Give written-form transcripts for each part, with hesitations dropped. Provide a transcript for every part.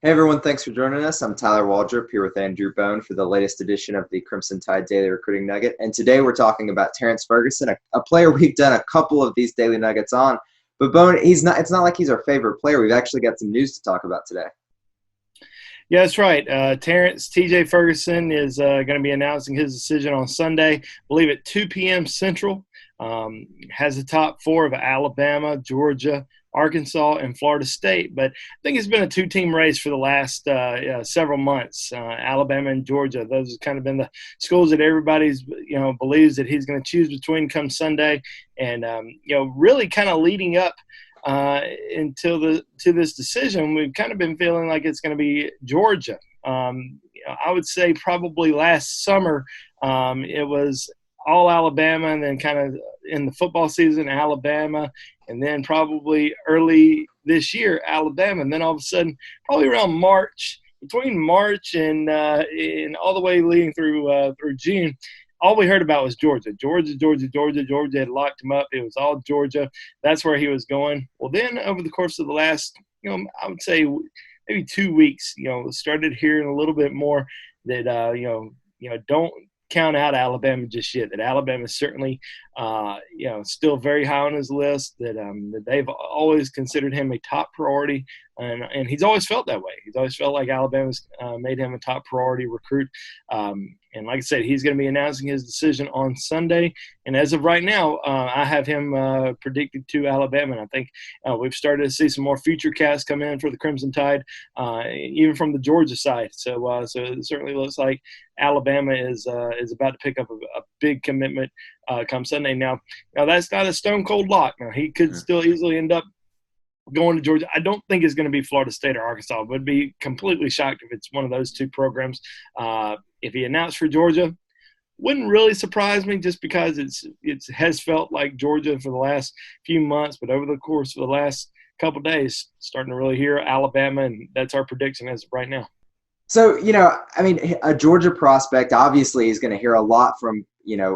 Hey everyone, thanks for joining us. I'm Tyler Waldrop here with Andrew Bone for the latest edition of the Crimson Tide Daily Recruiting Nugget. And today we're talking about Terrance Ferguson, a player we've done a couple of these Daily Nuggets on. But Bone, it's not like he's our favorite player. We've actually got some news to talk about today. Yeah, that's right. Terrance TJ Ferguson is going to be announcing his decision on Sunday, I believe at 2 p.m. Central. Has the top four of Alabama, Georgia, Arkansas, and Florida State. But I think it's been a two-team race for the last several months. Alabama and Georgia, those have kind of been the schools that everybody's believes that he's going to choose between come Sunday, and really kind of leading up to this decision, we've kind of been feeling like it's going to be Georgia. I would say probably last summer it was all Alabama, and then kind of in the football season, Alabama, and then probably early this year, Alabama, and then all of a sudden, probably around March, between March and all the way leading through June, all we heard about was Georgia. Georgia had locked him up. It was all Georgia. That's where he was going. Well, then over the course of the last, I would say maybe 2 weeks, started hearing a little bit more that, don't count out Alabama just yet. That Alabama is certainly, still very high on his list. That they've always considered him a top priority, and he's always felt that way. He's always felt like Alabama's made him a top priority recruit. And like I said, he's going to be announcing his decision on Sunday. And as of right now, I have him predicted to Alabama. And I think we've started to see some more future casts come in for the Crimson Tide, even from the Georgia side. So it certainly looks like Alabama is about to pick up a big commitment come Sunday. Now that's not a stone cold lock. Now he could still easily end up going to Georgia. I don't think it's going to be Florida State or Arkansas. Would be completely shocked if it's one of those two programs. If he announced for Georgia, wouldn't really surprise me, just because it has felt like Georgia for the last few months, but over the course of the last couple of days, starting to really hear Alabama, and that's our prediction as of right now. So, a Georgia prospect obviously is going to hear a lot from,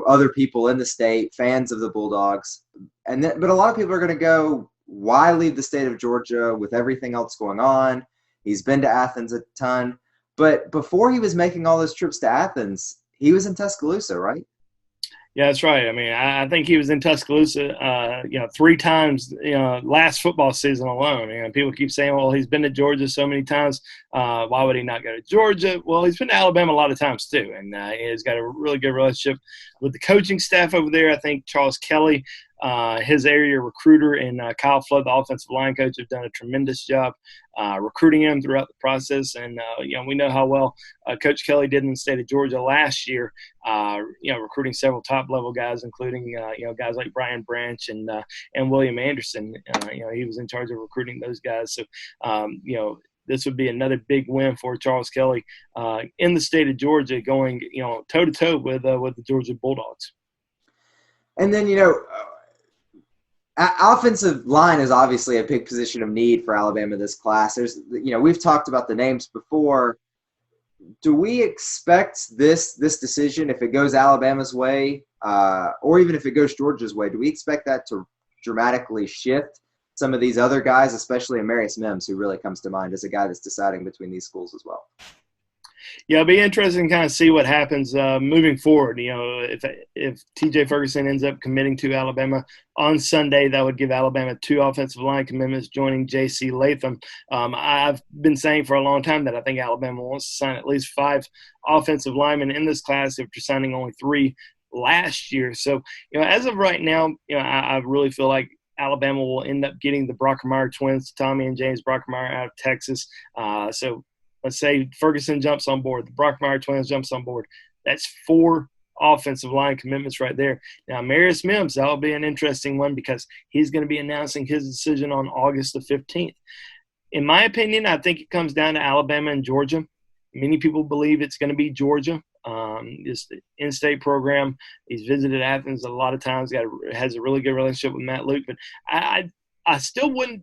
other people in the state, fans of the Bulldogs. But a lot of people are going to go, why leave the state of Georgia with everything else going on? He's been to Athens a ton. But before he was making all those trips to Athens, he was in Tuscaloosa, right? Yeah, that's right. I mean, I think he was in Tuscaloosa, 3 times, last football season alone. People keep saying, well, he's been to Georgia so many times. Why would he not go to Georgia? Well, he's been to Alabama a lot of times too, and he's got a really good relationship with the coaching staff over there. I think Charles Kelly, his area recruiter, and Kyle Flood, the offensive line coach, have done a tremendous job recruiting him throughout the process. And, we know how well Coach Kelly did in the state of Georgia last year, recruiting several top-level guys, including, guys like Brian Branch and William Anderson. He was in charge of recruiting those guys. So, this would be another big win for Charles Kelly in the state of Georgia, going, toe-to-toe with the Georgia Bulldogs. And then, offensive line is obviously a big position of need for Alabama this class. We've talked about the names before. Do we expect this decision, if it goes Alabama's way, or even if it goes Georgia's way, do we expect that to dramatically shift some of these other guys, especially Marius Mims, who really comes to mind as a guy that's deciding between these schools as well? Yeah, it'll be interesting to kind of see what happens moving forward. If TJ Ferguson ends up committing to Alabama on Sunday, that would give Alabama 2 offensive line commitments, joining J.C. Latham. I've been saying for a long time that I think Alabama wants to sign at least 5 offensive linemen in this class after signing only 3 last year. So, as of right now, I really feel like Alabama will end up getting the Brockermeyer twins, Tommy and James Brockermeyer, out of Texas. So let's say Ferguson jumps on board, the Brockmeyer twins jumps on board. That's 4 offensive line commitments right there. Now, Marius Mims, that'll be an interesting one, because he's going to be announcing his decision on August the 15th. In my opinion, I think it comes down to Alabama and Georgia. Many people believe it's going to be Georgia. It's the in-state program. He's visited Athens a lot of times. Has a really good relationship with Matt Luke. But I still wouldn't,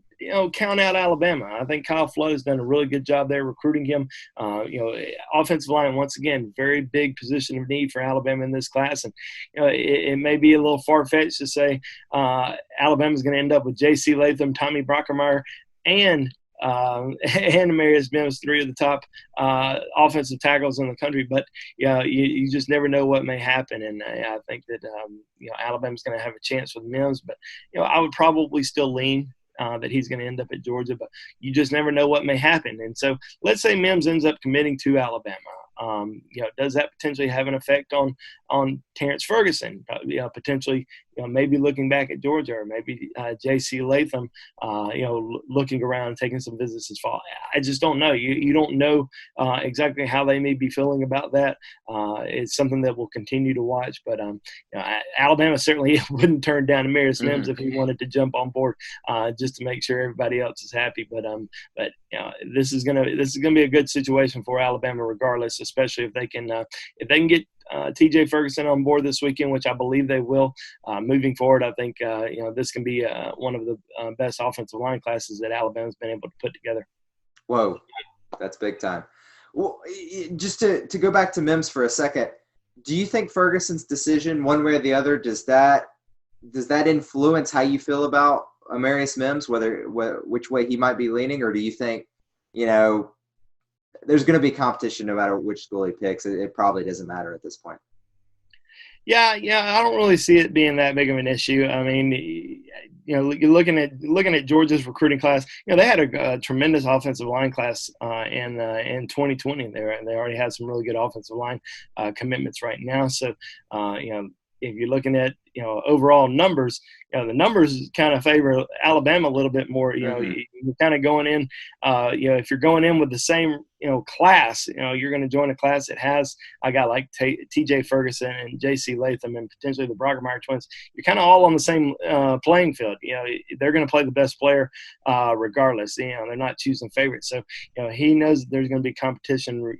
count out Alabama. I think Kyle Flood has done a really good job there recruiting him. Offensive line, once again, very big position of need for Alabama in this class. And, it may be a little far-fetched to say Alabama's going to end up with J.C. Latham, Tommy Brockermeyer, and and Marius Mims, three of the top offensive tackles in the country. But yeah, you just never know what may happen, and I think that Alabama's going to have a chance with Mims. But I would probably still lean that he's going to end up at Georgia, but you just never know what may happen. And so let's say Mims ends up committing to Alabama. Does that potentially have an effect on Terrance Ferguson? Potentially, maybe looking back at Georgia, or maybe J.C. Latham, looking around and taking some visits this fall. I just don't know. You don't know exactly how they may be feeling about that. It's something that we'll continue to watch. But Alabama certainly wouldn't turn down Marius Mims if he wanted to jump on board just to make sure everybody else is happy. But this is gonna be a good situation for Alabama regardless, especially if they can get TJ Ferguson on board this weekend, which I believe they will. Moving forward, I think this can be one of the best offensive line classes that Alabama's been able to put together. Whoa, that's big time. Well, just to go back to Mims for a second, do you think Ferguson's decision, one way or the other, does that influence how you feel about Marius Mims, which way he might be leaning, or do you think there's going to be competition no matter which school he picks? It probably doesn't matter at this point. Yeah, I don't really see it being that big of an issue. I mean, you're looking at Georgia's recruiting class. They had a tremendous offensive line class in 2020. They already had some really good offensive line commitments right now. So, if you're looking at overall numbers, the numbers kind of favor Alabama a little bit more. You're kind of going in, if you're going in with the same class, you're going to join a class that has a guy like TJ Ferguson and J.C. Latham and potentially the Brockermeyer twins. You're kind of all on the same playing field. They're going to play the best player regardless. They're not choosing favorites. So he knows that there's going to be competition.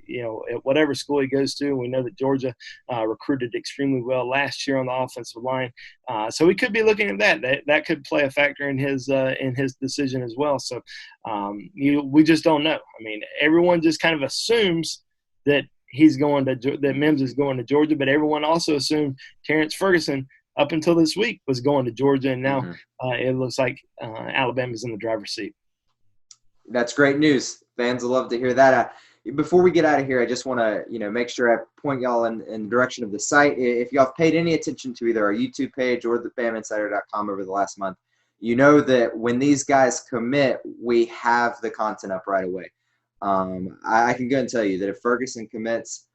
At whatever school he goes to. We know that Georgia recruited extremely well last year on the offensive line. So we could be looking at that could play a factor in his decision as well. So we just don't know. I mean, everyone just kind of assumes that that Mims is going to Georgia, but everyone also assumed Terrence Ferguson up until this week was going to Georgia, and now it looks like Alabama's in the driver's seat. That's great news. Fans will love to hear that. Before we get out of here, I just want to, make sure I point y'all in the direction of the site. If y'all have paid any attention to either our YouTube page or the BamaInsider.com over the last month, you know that when these guys commit, we have the content up right away. I can go and tell you that if Ferguson commits,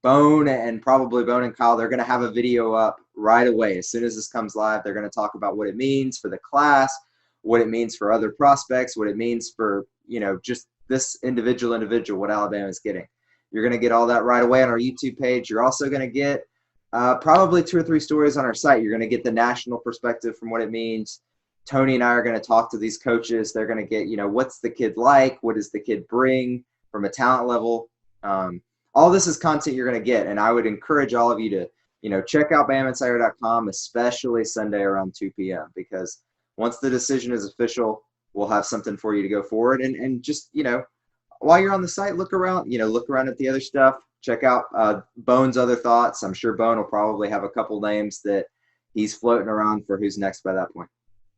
Bone and Kyle, they're going to have a video up right away. As soon as this comes live, they're going to talk about what it means for the class, what it means for other prospects, what it means for, just this individual, what Alabama is getting. You're going to get all that right away on our YouTube page. You're also going to get probably 2 or 3 stories on our site. You're going to get the national perspective from what it means. Tony and I are going to talk to these coaches. They're going to get, what's the kid like? What does the kid bring from a talent level? All this is content you're going to get. And I would encourage all of you to, check out BamaInsider.com, especially Sunday around 2 p.m. because once the decision is official, we'll have something for you to go forward. And just, while you're on the site, look around at the other stuff. Check out Bone's other thoughts. I'm sure Bone will probably have a couple names that he's floating around for who's next by that point.